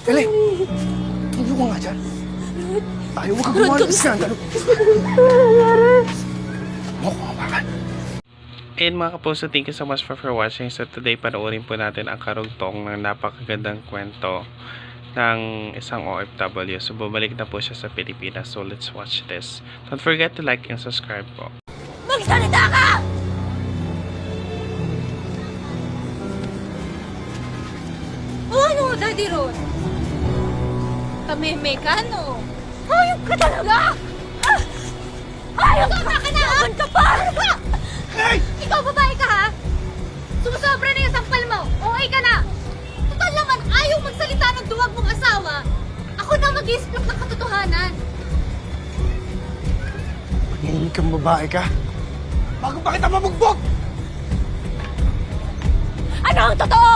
Dali! Tulo ka nga dyan. Ayaw mo ka gumawa ng iskandalo. Makawakan. And mga kapuso, thank you so much for watching. So today, panoorin po natin ang karugtong ng napakagandang kwento ng isang OFW. So bumalik na po siya sa Pilipinas. So let's watch this. Don't forget to like and subscribe po. Magsalita ka! O ano, Daddy Ron? Kameme ka, no? Hayop ka talaga! Hayop ka! Laban ka pa! Hey! Ikaw babae ka, ha? Sumusobra na yung sampal mo! Okay ka na! Total naman, ayaw magsalita ng duwag mong asawa! Ako na mag-i-explore ng katotohanan! Pag-iingin kang babae ka, bago pa kita mabugbog! Ano ang totoo?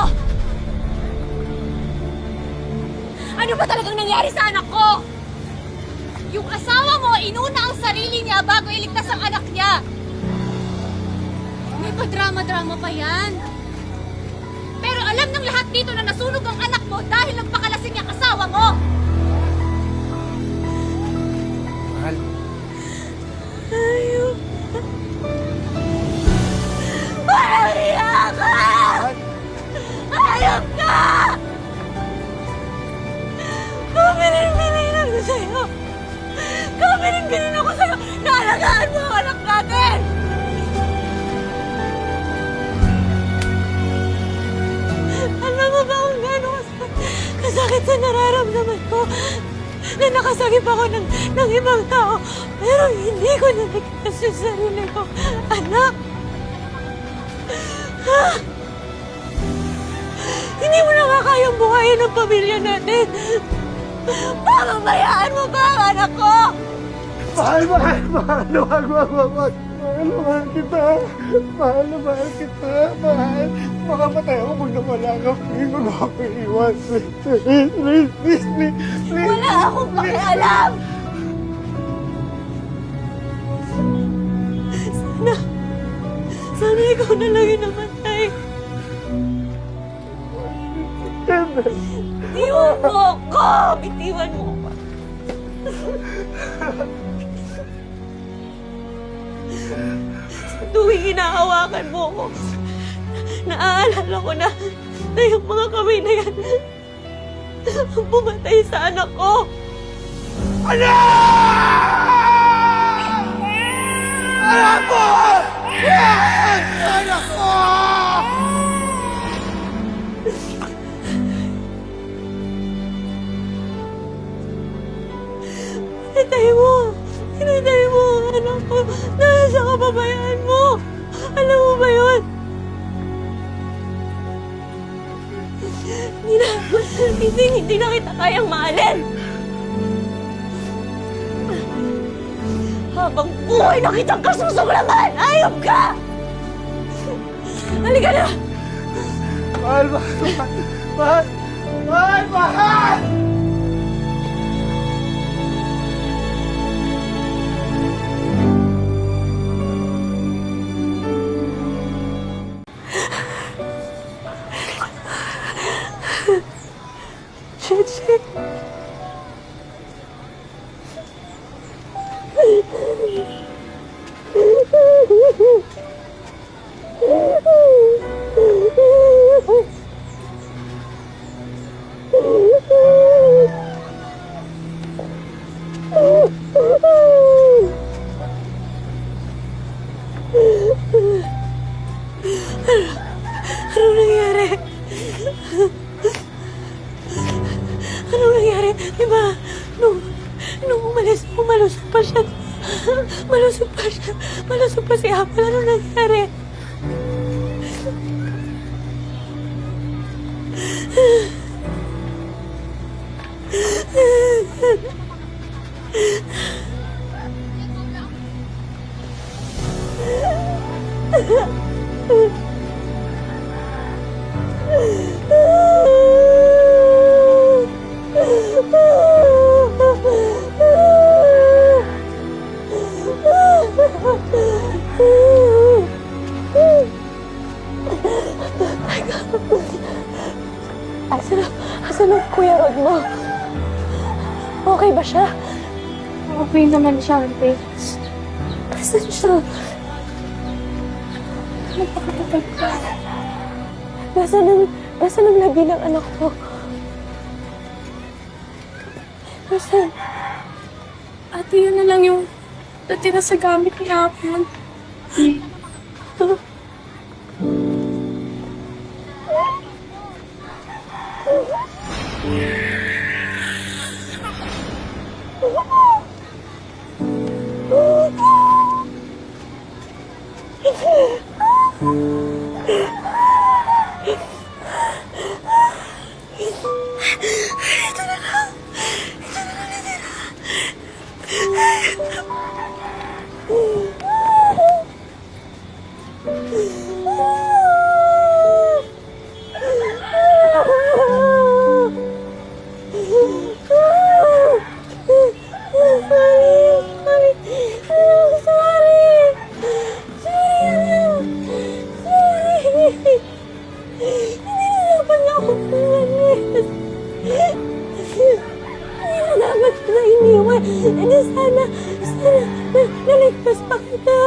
Ano ba talagang nangyari sa anak ko? Yung asawa mo, inuna ang sarili niya bago iligtas ang anak niya. May padrama-drama pa yan. Pero alam ng lahat dito na nasunog ang anak mo dahil nagpakalasing ang asawa mo. Mahal, Ayun. Parang hiya ka! mahal, Ayop ka! Kamiling-biling ako sa'yo! Kamiling-biling ako sa'yo! Naalagaan mo ang anak natin! Alam mo ba kung gano'n kasakit sa nararamdaman ko na nakasagip ako ng ibang tao pero hindi ko naligtas yung sarili ko. Anak! Ha? Hindi mo na nga kayang buhayin ang pamilya natin. Pababayaan mo ba ang anak ko? mahal, wag. Mahal kita. Mahal kita. Mahal. Makamatay ako pag nawala ka. Please, wag mo ako iwan. Please. Wala akong pakialam! Sana ikaw na lang yung namatay. Bitiwan mo ako! Bitiwan mo ako! Sa tuwing hinahawakan mo ako, naaalala ko na yung mga kamay na yan ang pumatay sa anak ko. Anak ko! Anak ko! Pinatay mo ang anak ko dahil sa kababayaan mo. Alam mo ba yun? Hindi na kita kayang mahalin. Habang buhay na kitang kasusumlaman, ayop ka! Halika na! Mahal! Shit. Ano nangyari? Anong nangyari? Diba, nung malusog pa siya. Malusog pa si Apple. Anong nangyari? Asa Nasaan ang Kuya Rod mo? Okay ba siya? Okay naman siya, ate. Nasaan siya? Nagpakatapag ka. Nasaan ang labi ng anak ko? Nasaan? Ate, yun na lang yung natira sa gamit ni Apon. Naligtas pa kita.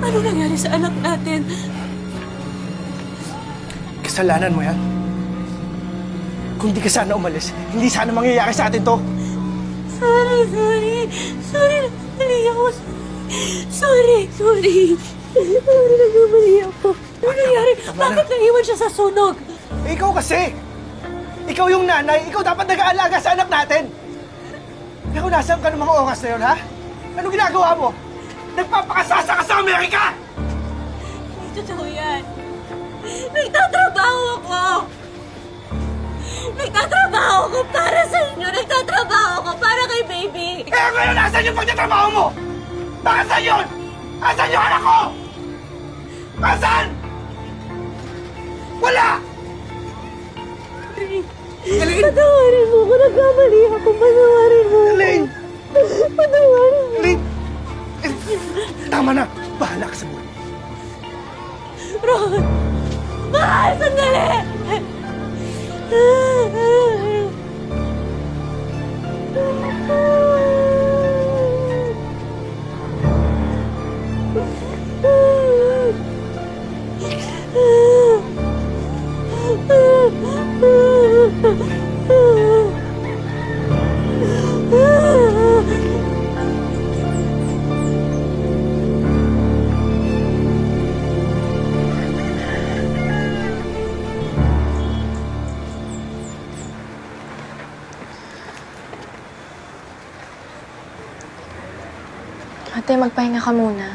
Ano nangyari sa anak natin? Kasalanan mo yan. Kung di ka sana umalis, hindi sana mangyayari sa atin to. Sorry. Nagkamali ako. Sorry, nagkamali ako. Ano nangyari? Bakit naiwan siya sa sunog? Ikaw kasi! Ikaw yung nanay, ikaw dapat nag-aalaga sa anak natin! Pero nasaan ka ng mga oras na yun, ha? Ano ginagawa mo? Nagpapakasasa ka sa Amerika! Hindi totoo yan. Nagtatrabaho ako! Nagtatrabaho ako para sa inyo! Nagtatrabaho ako para kay baby! Eh ngayon, nasan yung pagtatrabaho mo? Bakit saan yun? Asan yung anak ko? Asan? Wala! Elaine! Patawarin mo ko! Nagkamali ako! Patawarin mo! Elaine! Patawarin mo! Elaine! Tama na! Bahala ka sa buhay. Ron! Mahal! Sandali! Ate, magpahinga ka muna.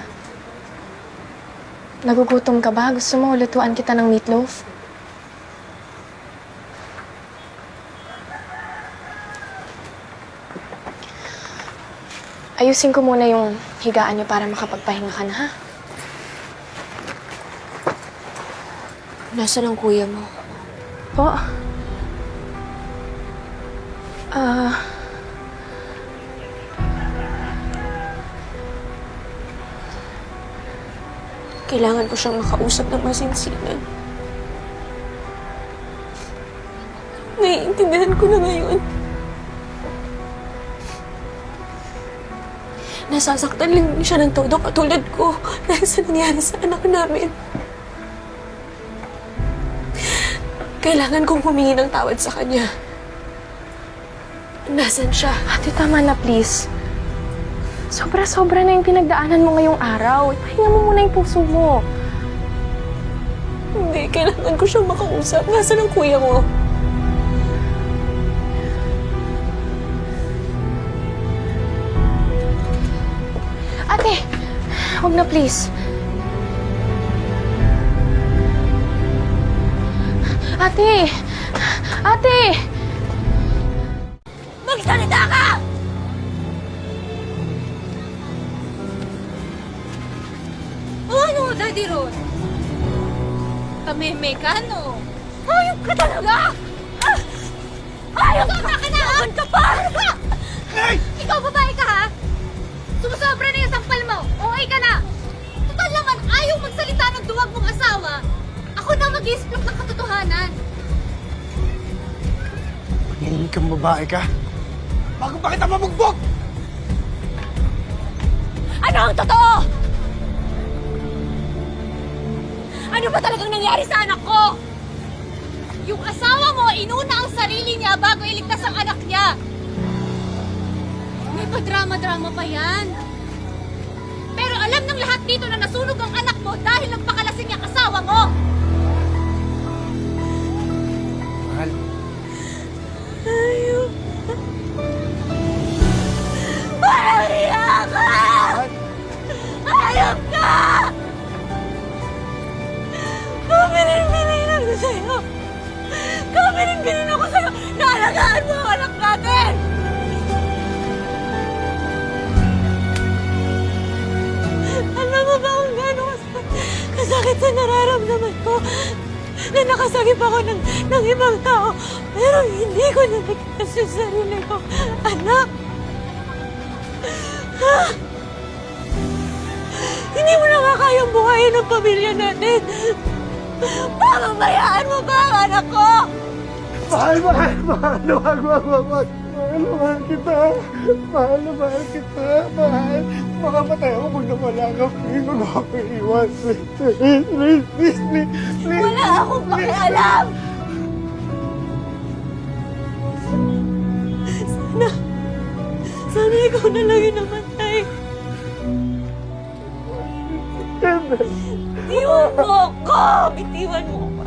Nagugutom ka ba? Gusto mo lutuan kita ng meatloaf? Ayusin ko muna yung higaan niyo para makapagpahinga ka na, ha? Nasaan ang kuya mo? Po? Kailangan ko siyang makausap ng masinsinan. Naiintindihan ko na ngayon. Nasasaktan lang din siya ng todo katulad ko dahil sa nangyari sa anak namin. Kailangan kong humingi ng tawad sa kanya. Nasaan siya? Ate, tama na, please. Sobra-sobra na yung pinagdaanan mo ngayong araw. Ipahinga mo muna yung puso mo. Hindi, kailangan ko siyang makausap. Nasaan ang kuya mo? Ate, huwag na, please. Ate! Ate! Magsalita ka! O ano, Daddy Ron? Kameme ka, no? Hayop ka talaga! Ah! Hayop ka! Ka na, ha? Ka pa! Hey! Ikaw, babae ka, ha? Sumusobra na yung sampal mo. Okay ka na. Total naman, ayaw magsalita ng duwag mong asawa. Ako na mag-i-explain ng katotohanan. Maningin kang babae ka? Bago pa kita mabugbog! Ano ang totoo? Ano ba talagang nangyari sa anak ko? Yung asawa mo, inuna ang sarili niya bago iligtas ang anak niya. May pa-drama-drama pa yan. Pero alam ng lahat dito na nasunog ang anak mo dahil nagpakalasing ang asawa mo. Mahal, Ayaw. Maria ka! mahal. Ayop ka! Kabilin-bilin ako sa'yo! Kabilin-bilin ako sa'yo! Naalagaan mo ang anak natin! Alam mo ba kung gano'n kasakit sa nararamdaman ko na nakasagip ako ng ibang tao pero hindi ko naligtas yung sarili ko. Anak! Ha? Hindi mo na nga kayang buhayin ang pamilya natin. Pababayaan mo ba ang anak ko? Mahal, mahal, mahal. Wag. Mahal, mahal kita. Mahal, mahal kita. Mahal. Makamatay ako pag nawala ka. Please, huwag mo ako iiwan. Please. Wala akong pakialam! Sana ikaw na lang yung namatay. Bitiwan mo ako! Bitiwan mo ako!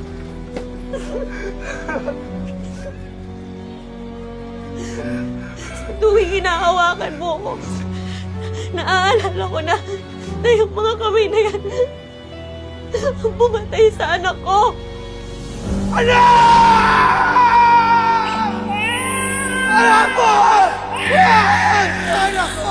Sa tuwing hinahawakan mo ako, naaalala ko na yung mga kamay na yan ang bumatay sa anak ko. Anak ko! Anak ko!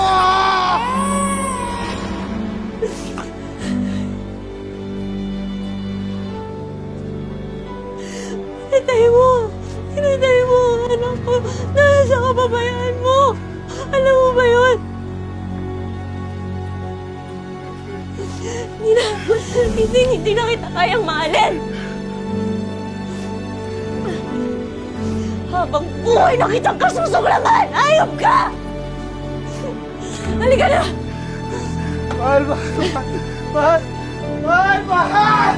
Hinintay mo ang anak ko dahil sa kababayaan mo. Alam mo ba yun? Hindi na kita kayang mahalin. Habang buhay na kitang kasusuglaman! Ayop ka! Halika na! Mahal, mahal. Mahal!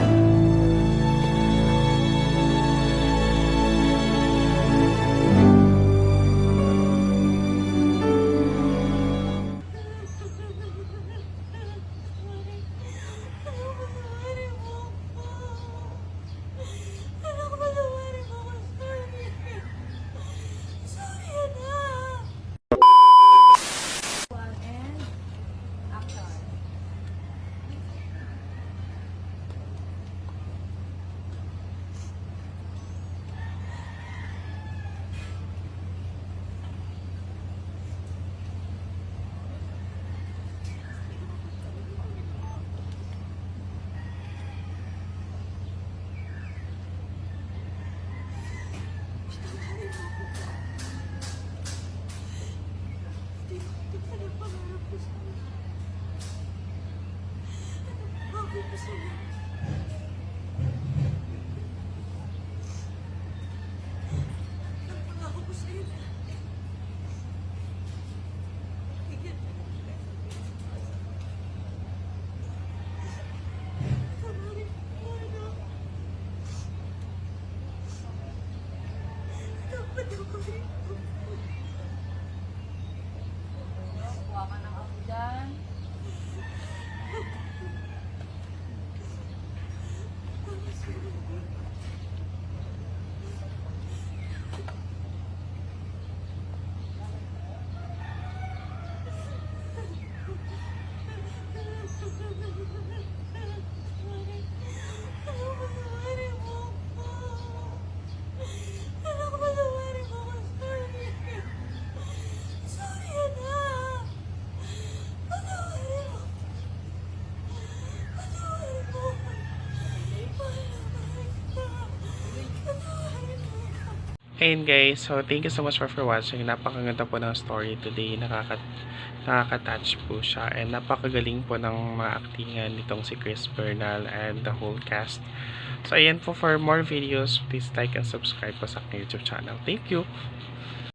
Ayun guys, so thank you so much for watching. Napakaganda po ng story today. Nakaka-touch po siya. And napakagaling po ng mga actingan nitong si Chris Bernal and the whole cast. So ayan po, for more videos, please like and subscribe po sa aking YouTube channel. Thank you!